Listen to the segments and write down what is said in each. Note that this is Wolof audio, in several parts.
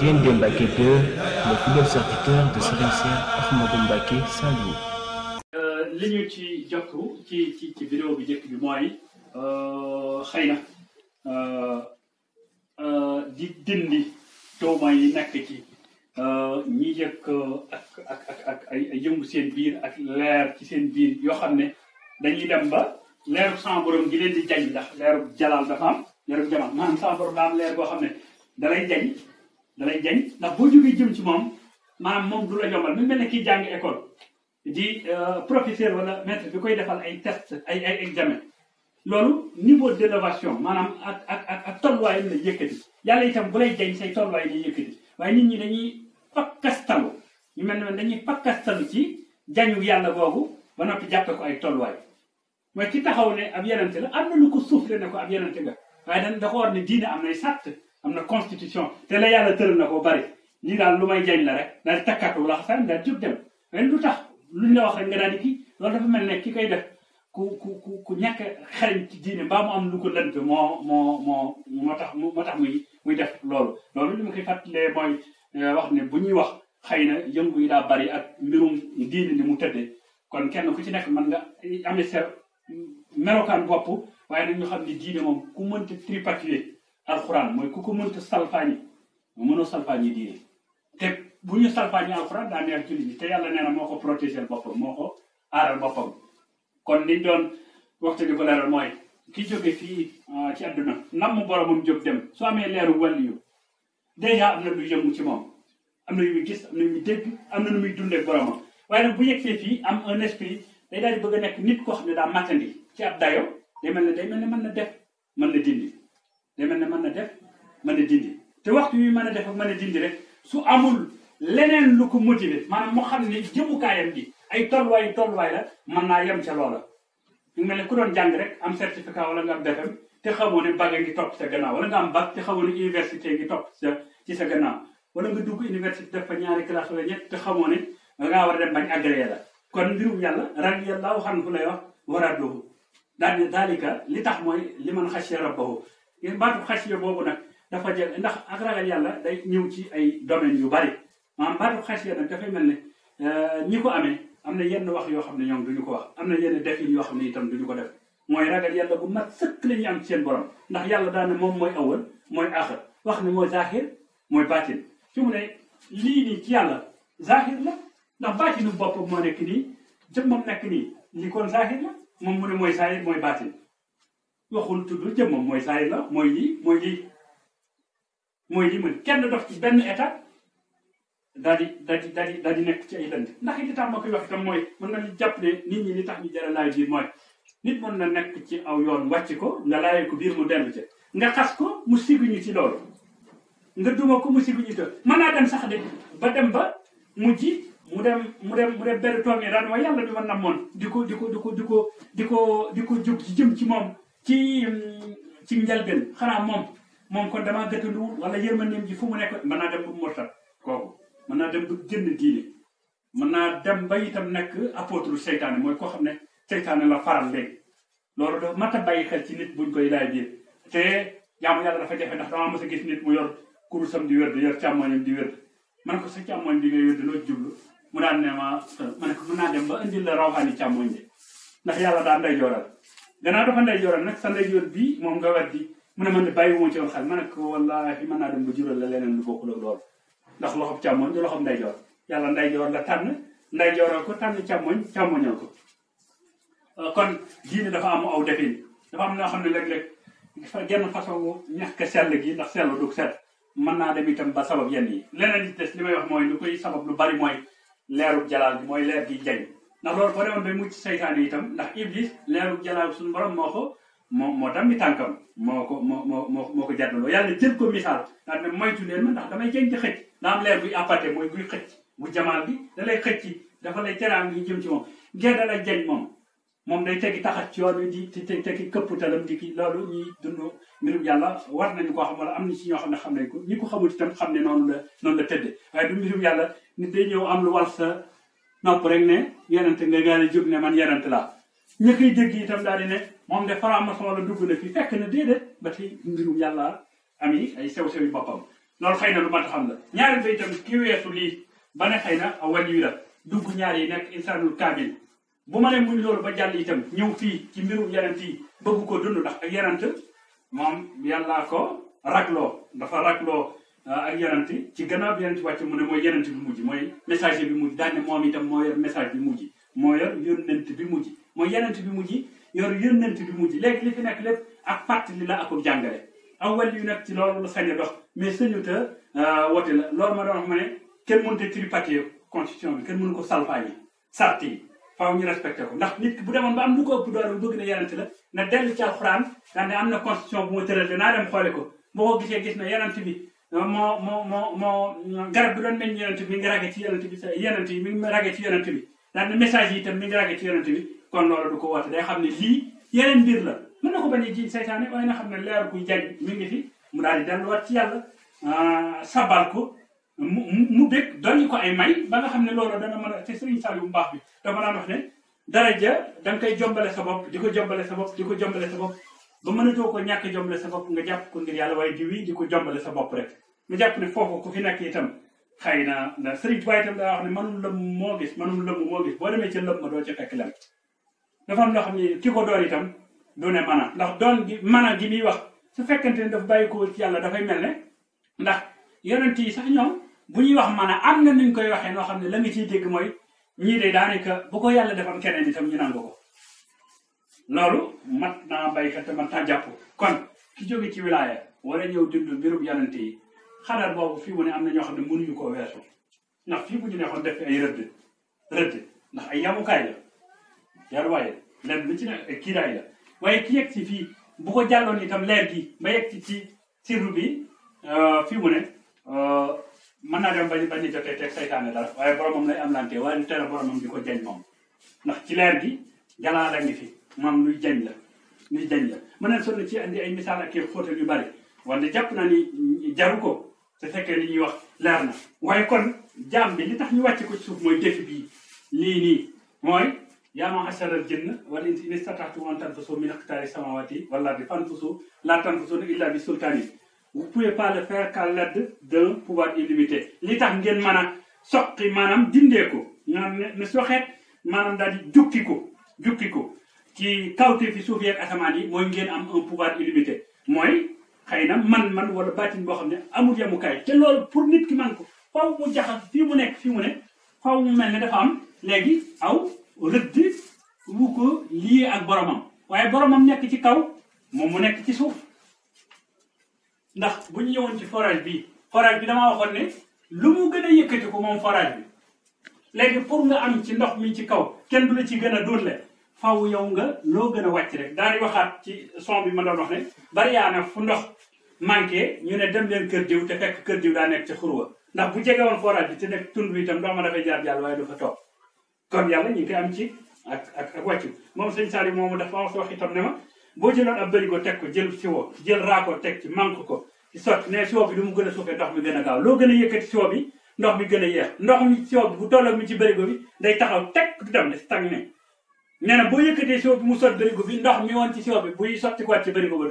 Gaïndé Mbacké 2, le fidèle serviteur de Serigne Cheikh Ahmadou Mbacké Saliou. li ñu ci jokku ci vidéo bi njëkk bi mooy xëy na di dindi tuuma yi nekk ci ñi yëg ak ay yëngu seen biir ak leer ci seen biir yoo xam ne dañuy dem ba leeru sama borom gi leen di jañ ndax leeru jalaal dafa am leeru jamal maanaam sama borom daa am leer boo xam ne dalay jañ ndax boo jógee jëm ci moom maanaam moom du la yombal mu mel ne kii jàng école di professeur wala maître bi koy defal ay test ay examen loolu niveau d'élévation maanaam ak tolluwaayam la yëkkati yàlla itam bu lay jañ say tolluwaay lay yëkkati waaye nit ñi dañuy fakkastalu ñu mel ne dañuy fakkastalu ci jañu yàlla boobu ba noppi jàppe ko ay tolluwaay mooy ki taxaw ne ab yenente la am na lu ko soufflé ne ko ab yenente nga waaye da ko war ne diine am nay sàtt am na constitution te la yàlla tëral na ko bari lii daal lu may jañ la rek daal di takkatu la xasaan daal jóg dem mais lu tax luñ la wax rek nga daal di kii loolu dafa mel ne ki koy def ku ñàkk xarañ ci diine mbaa mu am lu ko lënt moo tax muy def loolu li ma koy fàttalee mooy wax ne bu ñuy wax xëy na yëngu yi daa bari ak mbirum diine ni mu tëddee kon kenn ku ci nekk mën nga amee sa melokaan bopp waaye nag ñu xam ne diine moom ku mënta tripatouiller alxuraan mooy ku ko mënta salfaañi mënoo salfaañi diine te bu ñu salfaañi alxuraan daa neex jullit ñi te yàlla nee na moo ko protéger boppam moo ko aaral boppam kon liñ doon waxtu di ko leeral mooy ki jóge fii ci àdduna nam mu boromam jóg dem soo amee leeru wàlliyu dèjà am na lu yëngu ci moom am na yu muy gis am na yu muy dégg am na nu muy dundee boromam waaye nag bu yegsee fii am un esprit day daal di bëgg a nekk nit koo xam ne daa matandi ci ab dayo day mel ne mën na def mën na dindi day mel ne mën na def mën na dindi te waxtu yu mën a def ak mën a dindi rek su amul leneen lu ko motiver maanaam moo xam ne jëmukaayam gi ay tolluwaay la mën naa yem ca loola. ñu mel ne ku doon jàng rek am certificat wala nga am BFEM te xamoo ne bac ngi topp sa gannaaw wala nga am bac te xamoo ne université ngi topp ci sa gannaaw wala nga dugg université def fa ñaari classe wala ñett te xamoo ne dangaa war a dem bañ agréé la. kon mbirum yàlla radiyallahu anhu lay wax waraduhu daal di daalika li tax mooy li man xasiya rabbahu baatu xasiya boobu nag dafa jël ndax ak ragal yàlla day ñëw ci ay domaines yu bari maanaam baatu xasiya nag dafay mel ne ñi ko amee am na yenn wax yoo xam ne ñoom duñu ko wax am na yenn defin yoo xam ne itam duñu ko def mooy ragal yàlla bu mat sëkk la ñuy am ci seen borom ndax yàlla daal ne moom mooy awal mooy axir wax ne mooy zahir mooy baatin fi mu ne lii nii ci yàlla zahir la ndax baatinu boppam moo nekk nii jëmmam nekk nii li kon zahir la moom mu ne mooy zahir mooy baatin waxul tudd jëmmam mooy zahir la mooy lii mën kenn dox ci benn état daal di nekk ci ay lënd ndax li tax ma koy wax itam mooy mën na ñu jàpp ne nit ñi li tax ñu jara laay biir mooy nit mën na nekk ci aw yoon wàcc ko nga laayee ko biir mu dellu ca nga xas ko mu siguñu ci loolu nga duma ko mu siguñu te mën naa dem sax de ba dem ba mujj mu dem benn tool yi daan mooy yàlla bi ma namoon di ko jóg ci jëm ci moom ci njëlbeen xanaa moom kon damaa gëttanduwul wala yërmandeem ji fu mu nekk mën naa dem ba mu murtat kooku mën naa dem ba génn diine mën naa dem ba itam nekk apôtre seytaane mooy koo xam ne seytaane la faral léegi loolu dafa mat a bàyyi xel ci nit buñ koy laay biir te jaamu yàlla dafa jafe ndax damaa mos a gis nit mu yor kurusam di wér yor càmmoñam di wér man ko sa càmmoñ bi ngay wér loo jublu mu daan ne ma ne ko mën naa dem ba indil la rawxaani càmmoñ bi ndax yàlla daa nday jooral gannaaw dafa nday jooral nag sa nday joor bii moom nga wet di mu ne man ne bàyyi woon ci woon xel ma ne ko wallaahi mën naa dem ba jural la leneen lu bokkul ak loolu ndax loxob càmmoñ du loxob ndeyjoor yàlla ndeyjoor la tànn ndeyjooral ko tànn càmmoñal ko kon diine dafa am aw defin dafa am loo xam ne léeg-léeg genn façon ñàkk sell gi ndax sell du set mën naa dem itam ba sabab yenn yi leneen li des li may wax mooy lu koy sabab lu bari mooy leerub jalaal bi mooy leer gi jañ ndax loolu boo demoon ba mucc seytaane itam ndax iblis leerub jalaal suñu borom moo dammi tànkam moo ko jàddaloo yàlla jël ko misaal daal ne moytu leen ma ndax damay jañ di xëcc daa am leer buy appâté mooy buy xëcc bu jamaal bi da lay xëcc dafa lay teraang yi jëm ci moom gee da lay jañ moom day teggi taxat ci yoon wi di teggi këpputalam di ki loolu ñuy dund mbirum yàlla war nañu koo xam wala am na ci ñoo xam ne xam nañ ko ñi ko xamul itam xam ne noonu la tëdde waaye du mbirum yàlla nit day ñëw am lu wal sa nopp rek ne yonent nga gaal jóg ne man yonent laa ña koy dégg itam daal di ne moom de franc-maçon la dugg na fi fekk na déedéet ba tey mbirum yàlla am yi ay sew-sew yi boppam loolu xëy na lu mat a xam la ñaareel ba itam ki weesu lii ba ne xëy na wàllu wi la dugg ñaar yi nekk insanul kaamil bu ma ne muñ loolu ba jàll itam ñëw fii ci mbirum yonent yi bëgg ko dund ndax ak yonent moom yàllaa ko ragloo dafa ragloo ak yonent ci gannaaw bi yonent wàcc mu ne mooy yonent bi mujj mooy messager bi mujj daan ne moom itam moo yor message bi mujj moo yor yónnent bi mujj mooy yonent bi mujj yor yónnent bi mujj léegi li fi nekk lépp ak fàttali la ak jàngale aw wàll yu nekk ci loolu la sañ a dox mais sañu te wote la loolu ma doon wax ma ne kenn mënut a tripatouiller constitution bi kenn mënu ko salfaañi sart yi faaw ñu respecté ko ndax nit ki bu demoon ba am lu ko ëpp doole bu bëgg na yonent la na dellu ci alxuraan daan ne am na constitution bu ma tëral naa dem xoole ko boo ko gisee gis na yonent bi moo garab bi doon meññ yonent bi mi ngi rage ci yonent bi yonent yi mi ngi rage ci yonent bi daan ne message yi itam mi ngi rage ci yonent bi kon loolu du ko woote day xam ne lii yeneen mbir la mën na ko bañ a ji seytaane waaye na xam ne leer kuy jañ mi ngi fi mu daal di delluwaat ci yàlla sabal ko mu bég dolli ko ay may ba nga xam ne loolu dana mën a te Sëriñ Saliou bu baax bi dama daan wax ne daraja da nga koy jombale sa bopp di ko jombale sa bopp di ko jombale sa bopp ba mënatoo ko ñàkk jombale sa bopp nga jàpp ko ngir yàlla waaye di wii di ko jombale sa bopp rek nga jàpp ne foofu ku fi nekk itam xëy na ndax Sëriñ Tuubaa itam daa wax ne mënul lëmm moo gis mënul lëmm moo gis boo demee ca lëmm ma doo ca fekk lem dafa am loo xam ne ki ko doon itam du ne mën a ndax doon gi mën a gi muy wax su fekkente ne daf bàyyi ko ci yàlla dafay mel ne ndax yonent yi sax ñoom bu ñuy wax mën a am na nuñ koy waxee noo xam ne la nga ciy dégg mooy ñii de daanaka bu ko yàlla defoon keneen itam ñu nangu ko loolu mat naa baykat te mat naa jàpp kon ki jóge ci wilaaya war a ñëw dund mbirum yonent yi xadar boobu fii mu ne am na ñoo xam ne mënuñu koo weesu ndax fii bu ñu nekkoon def ay rëdd ndax ay yamukaay la yaruwaaye lenn lu ci ne ay kiiraay la waaye ki yegg si fii bu ko jàlloon itam leer gi ba yegg ci sirru bi fii mu ne mën naa dem bañ a jotee teg saytaane dara waaye boromam lay am lante waaye du tere boromam di ko jañ moom ndax ci leer gi jalaa la ngi fi moom luy jañ la mën na sonn ci andi ay misaal ak xóotal yu bari wante jàpp naa ni jaru ko te fekkee li ñuy wax leer na waaye kon jaam bi li tax ñu wàcce ko ci suuf mooy défi bii lii nii mooy yaa ma'shara al-jinni wal insi in istata'tum an tanfuzu min aqtaari samaawaati wal ardi fanfuzu laa tanfuzuuna illaa bi sultaanin vous pouvez pas le faire qu'à l'aide d'un pouvoir illimité li tax ngeen mën a soqi maanaam dindee ko ne soxeet maanaam daal di jukki ko ci kawte fi suuf yeeg asamaan yi mooy ngeen am un pouvoir illimité mooy xëy na man wala baatin boo xam ne amul yemukaay te loolu pour nit ki man ko faw mu jaxas fii mu ne faw mu mel ne dafa am léegi aw rëdd wu ko lii ak boromam waaye boromam nekk ci kaw moom mu nekk ci suuf ndax bu ñu ñëwoon ci forage bi damaa waxoon ne lu mu gën a yëkkati ko moom forage bi léegi pour nga am ci ndox mi ci kaw kenn du la ci gën a dóorle faw yow nga loo gën a wàcc rek daal di waxaat ci son bi ma doon wax ne bari yaa na fu ndox manqué ñu ne dem leen kër diw te fekk kër diw daa nekk ci xurwa ndax bu jege woon forage bi te nekk tund bi itam ndox ma dafay jaar jàll waaye du fa toog kon yàlla ñu ngi koy am ci ak wàccu moom sëñ Saliou moomu dafa wax itam ne ma boo jëloon ab bërigo teg ko jël siwo jël raako teg ci manque ko ci sotti ne siwo bi du mu gën a suufee ndox mi gën a gaaw loo gën a yëkkati siwo bi ndox mi gën a yeex ndox mi siwo bi bu tolloog mi ci bërigo bi day taxaw teg du dem ne stagné nee na boo yëkkatee siwo bi mu sotti bërigo bi ndox mi woon ci siwo bi buy sotti ko ci bërigo ba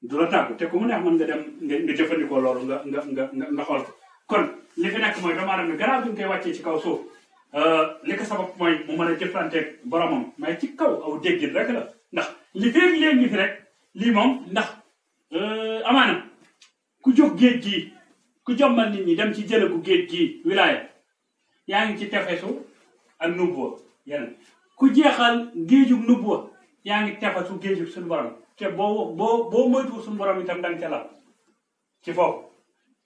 du la tàggu te ku mu neex mën nga dem nga jëfandikoo loolu nga xool ko kon li fi nekk mooy doomu aadama gannaaw bi nga koy wàccee ci kaw suuf li ko sabab mooy mu mën a jëflanteeg boromam mais ci kaw aw déggin rek la ndax li feeg leen ñi fi rek lii moom ndax amaana ku jóg géej gii ku jommal nit ñi dem ci jëlagu géej gii wilaaya yaa ngi ci tefesu ak nubbuwa yeneen ku jeexal géejug nubbuwa yaa ngi tefesu géejug suñu borom te boo moytuwul suñu borom itam da nga ca la ci foofu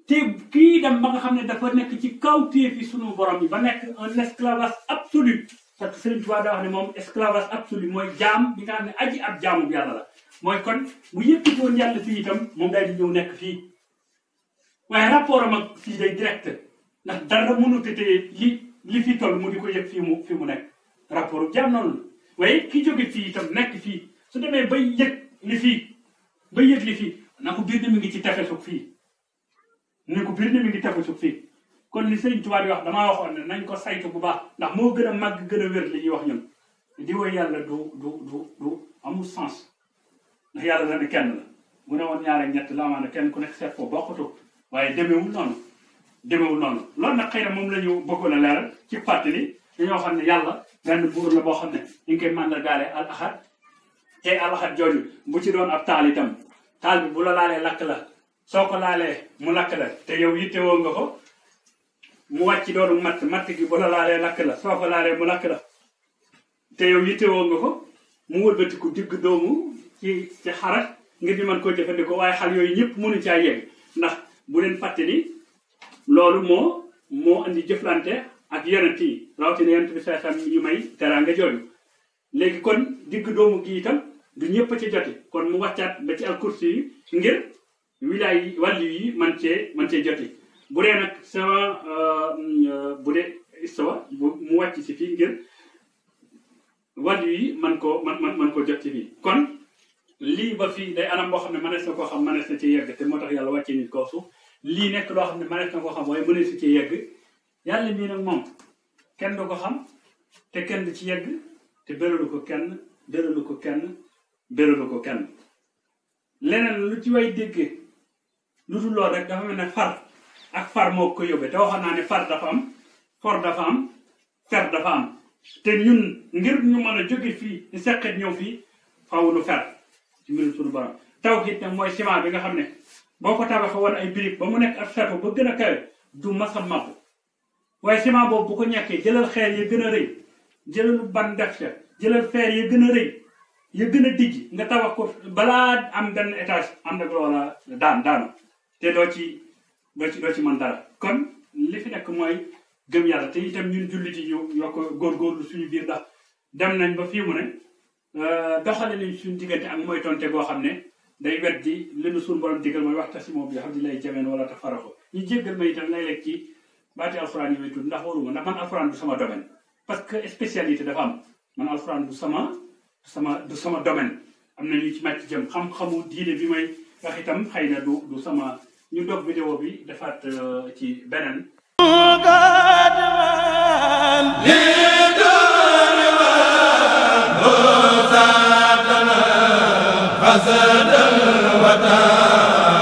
te kii dem ba nga xam ne dafa nekk ci kaw téefi suñu borom yi ba nekk un esclavage absolu parce que Sëriñ Tuubaa daa wax ne moom esclavage absolu mooy jaam bi nga xam ne aji ab jaamu yàlla la mooy kon bu yëkkati woon yàlla fii itam moom day di ñëw nekk fii waaye rapport am ak fii day direct ndax dara mënut a téye li fi toll mu di ko yëg fii mu nekk rapport jaam noonu la waaye ki jóge fii itam nekk fii su demee bay yëg li fii na ko biir ne mi ngi ci tefesug fii ni ko biir ne mi ngi tefesug fii kon li Sëriñ Tuubaa di wax damaa waxoon ne nañ ko saytu bu baax ndax moo gën a màgg gën a wér li ñuy wax ñun di woy yàlla du amul sens ndax yàlla dana kenn la mu ne woon ñaar ak ñett la amaana kenn ku nekk seet foofu bokkatu waaye demeewul noonu loolu nag xëy na moom la ñu bëggoon a leeral ci fàttali dañoo xam ne yàlla benn buur la boo xam ne ñu ngi koy màndargaale al ahad te al ahad jooju bu ci doon ab taal itam taal bi bu la laalee lakk la soo ko laalee mu lakk la te yow yittewoo nga ko mu wàcc doonu matt gi bu la laalee lakk la soo ko laalee mu lakk la te yow yittewoo nga ko mu wëlbatiku digg doomu ci xarak ngir ñu mën koo jëfandikoo waaye xal yooyu ñëpp mënu caa yegg ndax bu leen fàtte ni loolu moo andi jëflante ak yonent yi rawatina yonent bi saa yu may teraanga jooju léegi kon digg doomu gi itam du ñëpp a ci joti kon mu wàccaat ba ci alkursi yi ngir wilaay yi wàllu yi man cee joti bu dee nag sama bu dee istawa mu wàcc si fii ngir wàllu yi man ko jot ci fii kon lii ba fii day anam boo xam ne mënees na koo xam mënees na ci yegg te moo tax yàlla wàccee nit kaw suuf lii nekk loo xam ne mënees na koo xam waaye mënees na ci yegg yàlla mii nag moom kenn du ko xam te kenn du ci yegg te béralu ko kenn leneen lu ci way déggee lu dul lool rek dafa mel ne far moo ko yóbbee te waxoon naa ne far dafa am for dafa am fer dafa am te ñun ngir ñu mën a jóge fii di seqet ñëw fii faaw nu fer ci mbirum suñu borom tawhid nag mooy ciment bi nga xam ne boo ko tabaxee woon ay briques ba mu nekk ak ferro ba gën a kawe du masa màbb waaye ciment boobu bu ko ñàkkee jëlal xeer ya gën a rëy jëlal ban def ca jëlal fer ya gën a rëy ya gën a dijj nga tabax ko balaa am benn étage am nag loola daanu te doo ci mën dara kon li fi nekk mooy gëm yàlla te itam ñun jullit yi ñu yokk góorgóorlu suñu biir ndax dem nañ ba fii mu ne doxale nañ suñu diggante ak mooy tonte goo xam ne day weddi li nu suñu borom digal mooy waxtasimu bi hablillahi jamii'an wala tafarraqu ñu jéggal ma itam léeg-léeg ci baati alxuraan yi may tudd ndax waruma ndax man alxuraan du sama domaine parce que spécialité dafa am man alxuraan du sama domaine am na ñu ci màcc jëm xam-xamu diine bi may wax itam xëy na du sama ñu dog vidéo bi defaat ci beneen حسدا وتا